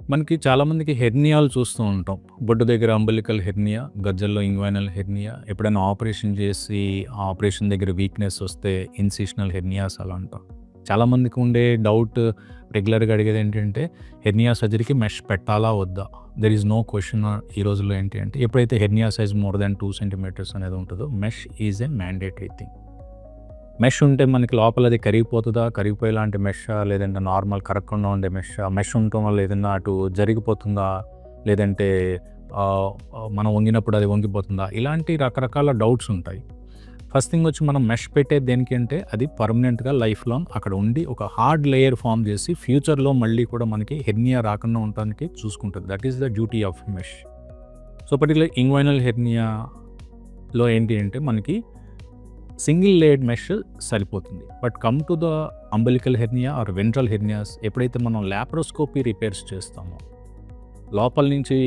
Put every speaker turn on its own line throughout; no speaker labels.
మనకి చాలామందికి హెర్నియాలు చూస్తూ ఉంటాం. బొడ్డు దగ్గర అంబిలికల్ హెర్నియా, గజ్జల్లో ఇంగ్వైనల్ హెర్నియా, ఎప్పుడైనా ఆపరేషన్ చేసి ఆ ఆపరేషన్ దగ్గర వీక్‌నెస్ వస్తే ఇన్సిషనల్ హెర్నియాస్ అలా అంటాం. చాలామందికి ఉండే డౌట్ రెగ్యులర్‌గా అడిగేదేంటంటే హెర్నియా సర్జరీకి మెష్ పెట్టాలా? వద్దా? దేర్ ఈస్ నో క్వెషన్ ఈ రోజుల్లో ఏంటి అంటే ఎప్పుడైతే hernia size more than 2 centimetres అనేది ఉంటదో mesh is a mandatory thing. Mesh ఉంటే మనకి లోపల అది కరిగిపోతదా? కరిగిపోయేలాంటి మెషా? లేదంటే నార్మల్ కరగకుండా ఉండే మెషా? మెష్ ఉండటం వల్ల ఏదన్నా అటు జరిగిపోతుందా? లేదంటే ఆహ్, మనం వంగినప్పుడు అది వంగిపోతుందా? ఇలాంటి రకరకాల డౌట్స్ ఉంటాయి. ఫస్ట్ థింగ్ వచ్చి మనం మెష్ పెట్టేది దేనికి అంటే అది పర్మనెంట్‌గా లైఫ్ లాంగ్ అక్కడ ఉండి ఒక హార్డ్ లేయర్ ఫార్మ్ చేసి ఫ్యూచర్‌లో మళ్ళీ కూడా మనకి హెర్నియా రాకుండా ఉండటానికి చూసుకుంటది. That is the duty of mesh. So, particular inguinal హెర్నియాలో ఏంటి అంటే మనకి సింగిల్ లేయర్డ్ మెష్ సరిపోతుంది. But come to the umbilical hernia or ventral hernias ఎప్పుడైతే మనం లాప్రోస్కోపీ రిపేర్స్ చేస్తామో, లోపల నుంచి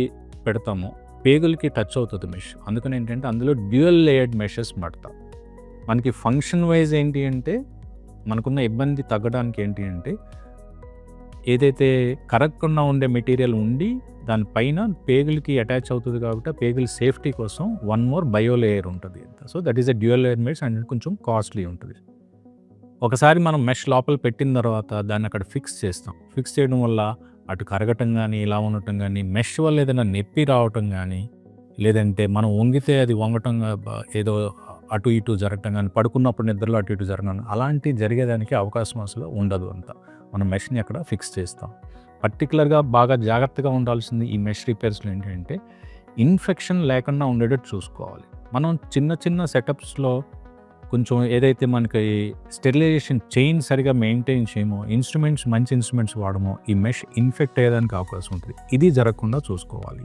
పెడతామో, పేగులకి టచ్ అవుతది మెష్. అందుకని ఏంటంటే అందులో డ్యూయల్ లేయర్డ్ మెషెస్ పడతాం. మనకి ఫంక్షన్ వైజ్ ఏంటి అంటే మనకున్న ఇబ్బంది తగ్గడానికి ఏంటి అంటే ఏదైతే కరగకుండా ఉండే మెటీరియల్ ఉండి దానిపైన పేగులకి అటాచ్ అవుతుంది కాబట్టి ఆ పేగుల సేఫ్టీ కోసం వన్ మోర్ బయో లేయర్ ఉంటుంది. So that is a dual layer mesh and కొంచెం కాస్ట్లీ ఉంటుంది. ఒకసారి మనం మెష్ లోపల పెట్టిన తర్వాత దాన్ని అక్కడ ఫిక్స్ చేస్తాం. ఫిక్స్ చేయడం వల్ల అటు కరగటం కానీ, ఇలా ఉండటం కానీ, మెష్ వల్ల ఏదైనా నొప్పి రావటం కానీ, లేదంటే మనం వంగితే అది వంగటం ఏదో అటు ఇటు జరగటం కానీ, పడుకున్నప్పుడు నిద్రలో అటు ఇటు జరగడం అలాంటివి జరిగేదానికి అవకాశం అసలు ఉండదు అంతా. మనం మెష్‌ని అక్కడ ఫిక్స్ చేస్తాం. పర్టిక్యులర్‌గా బాగా జాగ్రత్తగా ఉండాల్సింది ఈ మెష్ రిపేర్స్‌లో ఏంటంటే ఇన్ఫెక్షన్ లేకుండా ఉండేటట్టు చూసుకోవాలి. మనం చిన్న చిన్న సెటప్స్‌లో కొంచెం ఏదైతే మనకి స్టెరిలైజేషన్ చైన్ సరిగ్గా మెయింటైన్ చేయమో, మంచి ఇన్‌స్ట్రుమెంట్స్ వాడమో ఈ మెష్ ఇన్ఫెక్ట్ అయ్యేదానికి అవకాశం ఉంటుంది. ఇది జరగకుండా చూసుకోవాలి.